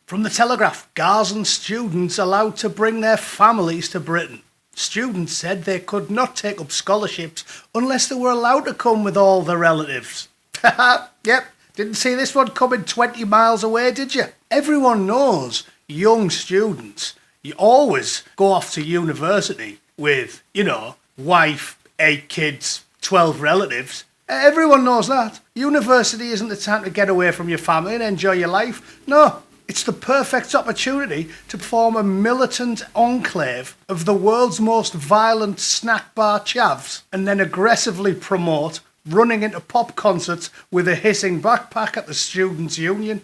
From the Telegraph, Gazan students allowed to bring their families to Britain. Students said they could not take up scholarships unless they were allowed to come with all their relatives. Yep, didn't see this one coming 20 miles away, did you? Everyone knows young students, you always go off to university with, wife, 8 kids, 12 relatives. Everyone knows that. University isn't the time to get away from your family and enjoy your life. No. It's the perfect opportunity to form a militant enclave of the world's most violent snack bar chavs and then aggressively promote running into pop concerts with a hissing backpack at the Students' Union.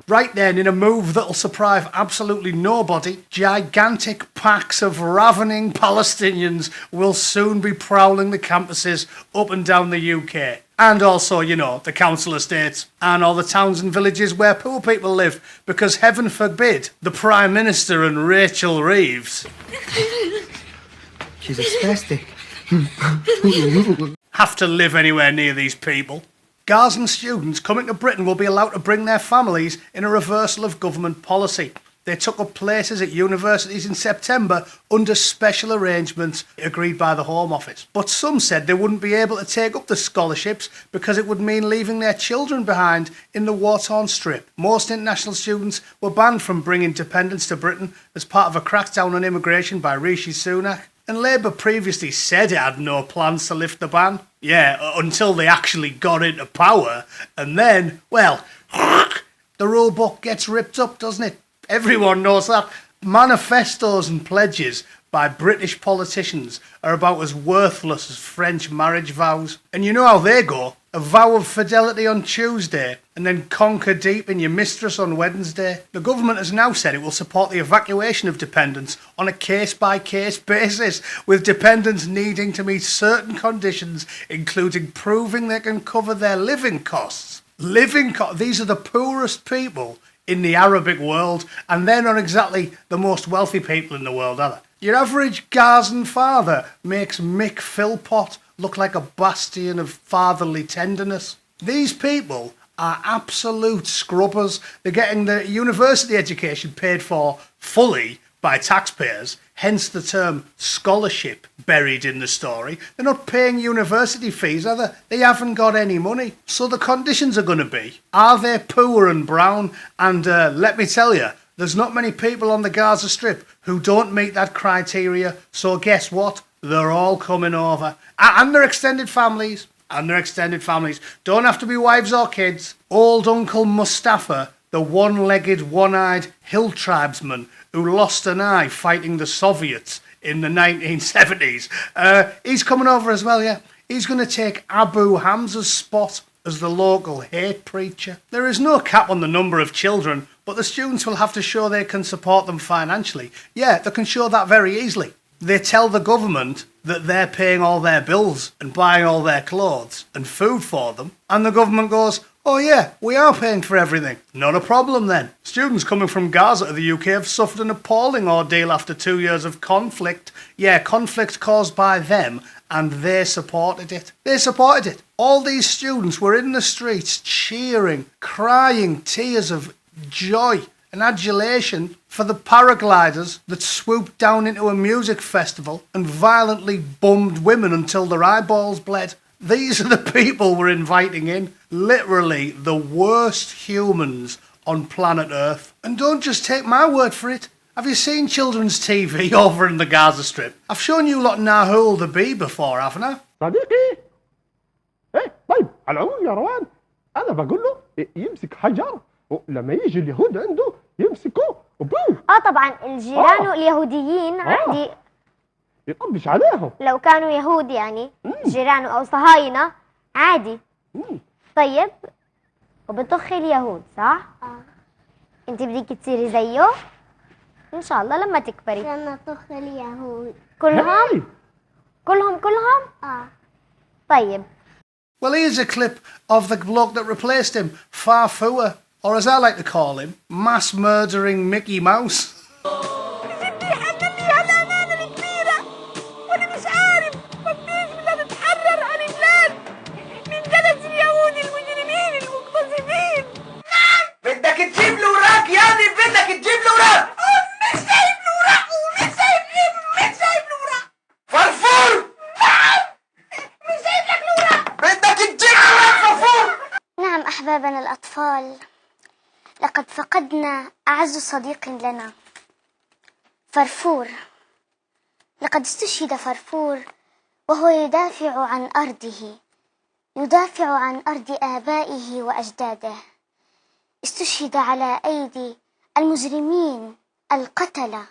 Right then, in a move that'll surprise absolutely nobody, gigantic packs of ravening Palestinians will soon be prowling the campuses up and down the UK. And also, the council estates and all the towns and villages where poor people live, because heaven forbid the Prime Minister and Rachel Reeves... She's a spastic. ...have to live anywhere near these people. Gazan students coming to Britain will be allowed to bring their families in a reversal of government policy. They took up places at universities in September under special arrangements agreed by the Home Office. But some said they wouldn't be able to take up the scholarships because it would mean leaving their children behind in the war-torn strip. Most international students were banned from bringing dependents to Britain as part of a crackdown on immigration by Rishi Sunak. And Labour previously said it had no plans to lift the ban. Yeah, until they actually got into power. And then, well, the rule book gets ripped up, doesn't it? Everyone knows that. Manifestos and pledges by British politicians are about as worthless as French marriage vows. And you know how they go. A vow of fidelity on Tuesday and then conquer deep in your mistress on Wednesday. The government has now said it will support the evacuation of dependents on a case-by-case basis, with dependents needing to meet certain conditions, including proving they can cover their living costs. These are the poorest people in the Arabic world, and they're not exactly the most wealthy people in the world, are they? Your average Gazan father makes Mick Philpott look like a bastion of fatherly tenderness. These people are absolute scrubbers. They're getting their university education paid for fully by taxpayers, hence the term scholarship buried in the story. They're not paying university fees, are they? They haven't got any money. So the conditions are going to be, are they poor and brown? And let me tell you, there's not many people on the Gaza Strip who don't meet that criteria. So guess what? They're all coming over. And their extended families. Don't have to be wives or kids. Old Uncle Mustafa, the one-legged, one-eyed hill tribesman who lost an eye fighting the Soviets in the 1970s. He's coming over as well, yeah. He's going to take Abu Hamza's spot as the local hate preacher. There is no cap on the number of children, but the students will have to show they can support them financially. Yeah, they can show that very easily. They tell the government that they're paying all their bills and buying all their clothes and food for them, and the government goes, oh yeah, we are paying for everything. Not a problem then. Students coming from Gaza to the UK have suffered an appalling ordeal after 2 years of conflict. Yeah, conflict caused by them, and they supported it. All these students were in the streets cheering, crying tears of joy and adulation for the paragliders that swooped down into a music festival and violently bummed women until their eyeballs bled. These are the people we're inviting in. Literally the worst humans on planet Earth. And don't just take my word for it. Have you seen children's TV over in the Gaza Strip? I've shown you lot Nahul the Bee before, haven't I? صديقي ايه طيب على العموم يا روان انا بقول له يمسك حجر ولما يجي اليهود عنده يمسكوه وبوم طبعا الجيران اليهوديين عادي يطبش عليهم لو كانوا يهود يعني جيرانه او صهاينه عادي. طيب وبطخ اليهود صح؟ انت بدك تصيري زيه؟ ان شاء الله لما تكبري. لما طخ اليهود كلهم؟ طيب. Well, here's a clip of the bloke that replaced him, Farfua, or as I like to call him, mass murdering Mickey Mouse. شبابنا الأطفال، لقد فقدنا أعز صديق لنا، فرفور. لقد استشهد فرفور وهو يدافع عن أرضه، يدافع عن أرض آبائه وأجداده. استشهد على أيدي المجرمين القتلة.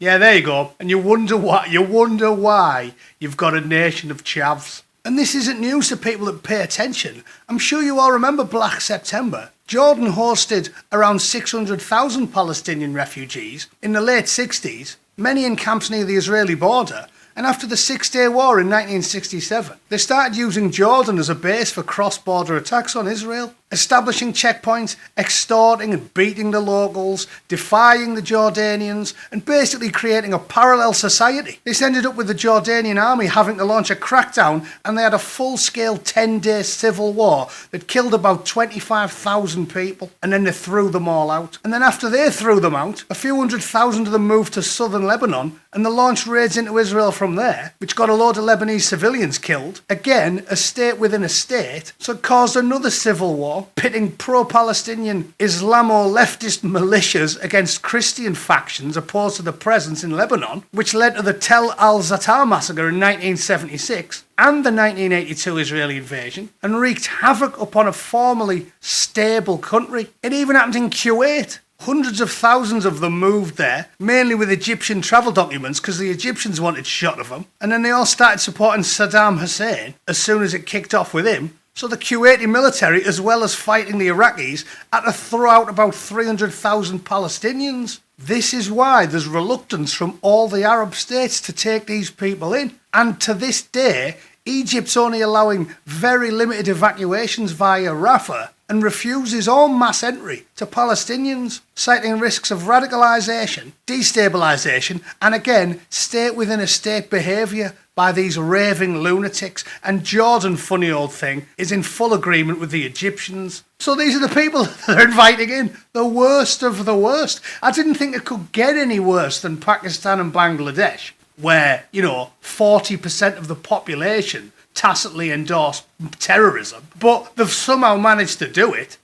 Yeah, there you go. And you wonder why you've got a nation of chavs. And this isn't news to people that pay attention. I'm sure you all remember Black September. Jordan hosted around 600,000 Palestinian refugees in the late 60s, many in camps near the Israeli border. And after the Six-Day War in 1967, they started using Jordan as a base for cross-border attacks on Israel, establishing checkpoints, extorting and beating the locals, defying the Jordanians, and basically creating a parallel society. This ended up with the Jordanian army having to launch a crackdown, and they had a full-scale 10-day civil war that killed about 25,000 people, and then they threw them all out. And then after they threw them out, a few 100,000 of them moved to southern Lebanon, and they launched raids into Israel from there, which got a load of Lebanese civilians killed. Again, a state within a state, so it caused another civil war, pitting pro-Palestinian Islamo-leftist militias against Christian factions opposed to the presence in Lebanon, which led to the Tel al-Zatar massacre in 1976 and the 1982 Israeli invasion, and wreaked havoc upon a formerly stable country. It even happened in Kuwait. Hundreds of thousands of them moved there, mainly with Egyptian travel documents because the Egyptians wanted shot of them, and then they all started supporting Saddam Hussein as soon as it kicked off with him. So the Kuwaiti military, as well as fighting the Iraqis, had to throw out about 300,000 Palestinians. This is why there's reluctance from all the Arab states to take these people in. And to this day, Egypt's only allowing very limited evacuations via Rafah and refuses all mass entry to Palestinians, citing risks of radicalisation, destabilisation, and again, state-within-a-state behaviour by these raving lunatics. And Jordan, funny old thing, is in full agreement with the Egyptians. So these are the people that they're inviting in, the worst of the worst. I didn't think it could get any worse than Pakistan and Bangladesh, where, 40% of the population tacitly endorse terrorism, but they've somehow managed to do it.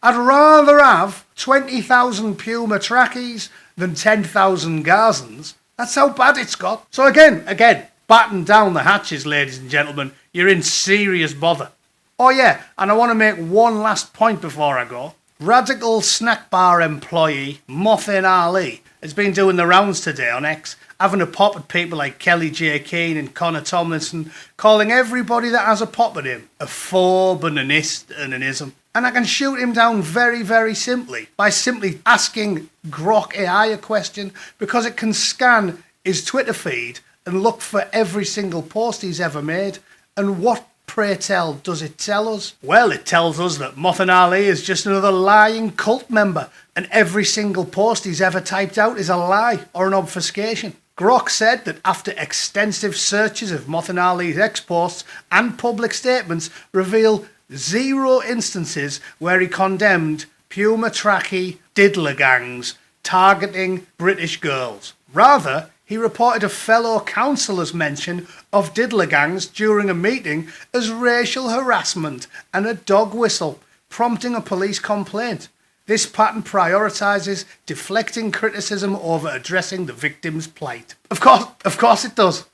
I'd rather have 20,000 Puma trackies than 10,000 Gazans. That's how bad it's got. So again, batten down the hatches, ladies and gentlemen. You're in serious bother. Oh yeah, and I want to make one last point before I go. Radical snack bar employee Mothin Ali has been doing the rounds today on X, having a pop at people like Kelly J. Keane and Connor Tomlinson, calling everybody that has a pop at him a phobe and an ist and an ism. And I can shoot him down very, very simply by simply asking Grok AI a question, because it can scan his Twitter feed and look for every single post he's ever made. And what, pray tell, does it tell us? Well, it tells us that Mothin Ali is just another lying cult member, and every single post he's ever typed out is a lie or an obfuscation. Grok said that after extensive searches of Mothin Ali's ex-posts and public statements reveal 0 instances where he condemned Puma tracky diddler gangs targeting British girls. Rather, he reported a fellow councillor's mention of diddler gangs during a meeting as racial harassment and a dog whistle, prompting a police complaint. This pattern prioritises deflecting criticism over addressing the victim's plight. Of course it does.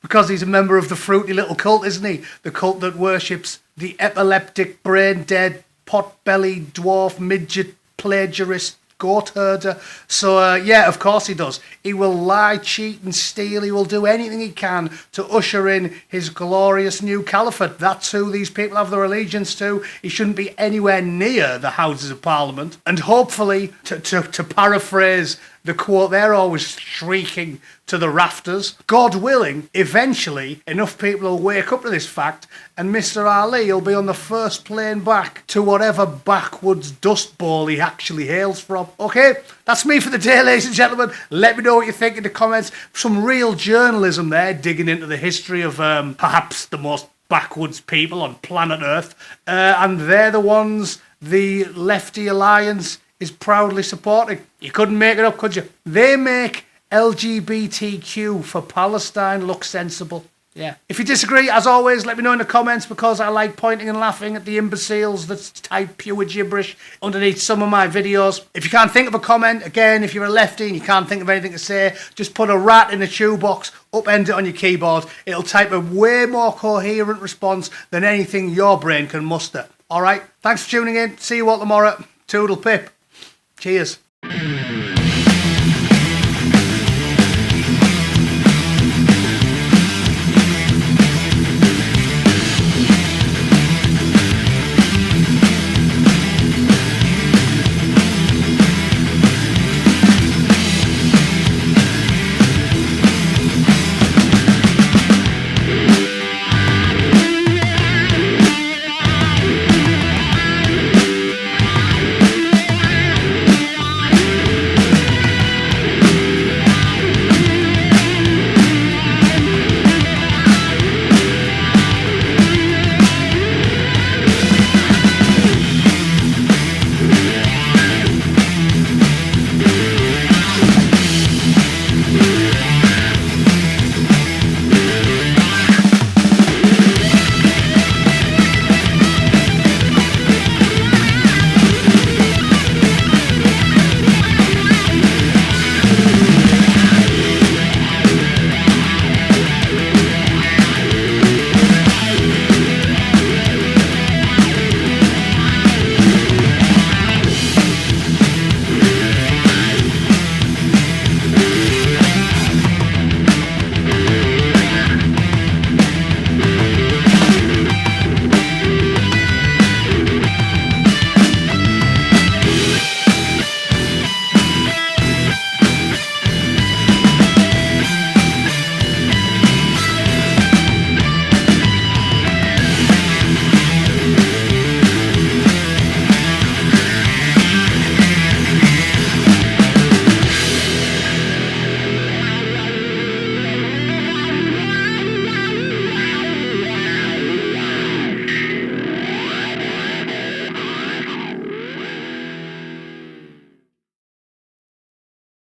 Because he's a member of the fruity little cult, isn't he? The cult that worships the epileptic, brain-dead, pot-bellied, dwarf, midget, plagiarist, goat herder. So, yeah, of course he does. He will lie, cheat and steal. He will do anything he can to usher in his glorious new caliphate. That's who these people have their allegiance to. He shouldn't be anywhere near the Houses of Parliament. And hopefully, to paraphrase the quote they're always shrieking to the rafters, God willing, eventually enough people will wake up to this fact and Mr. Ali will be on the first plane back to whatever backwoods dust bowl he actually hails from. Okay, that's me for the day, ladies and gentlemen. Let me know what you think in the comments. Some real journalism there, digging into the history of perhaps the most backwoods people on planet Earth. And they're the ones the Lefty Alliance is proudly supporting. You couldn't make it up, could you? They make LGBTQ for Palestine look sensible. Yeah. If you disagree, as always, let me know in the comments, because I like pointing and laughing at the imbeciles that type pure gibberish underneath some of my videos. If you can't think of a comment, again, if you're a lefty and you can't think of anything to say, just put a rat in a shoebox, upend it on your keyboard. It'll type a way more coherent response than anything your brain can muster. All right? Thanks for tuning in. See you all tomorrow. Toodle pip. Cheers.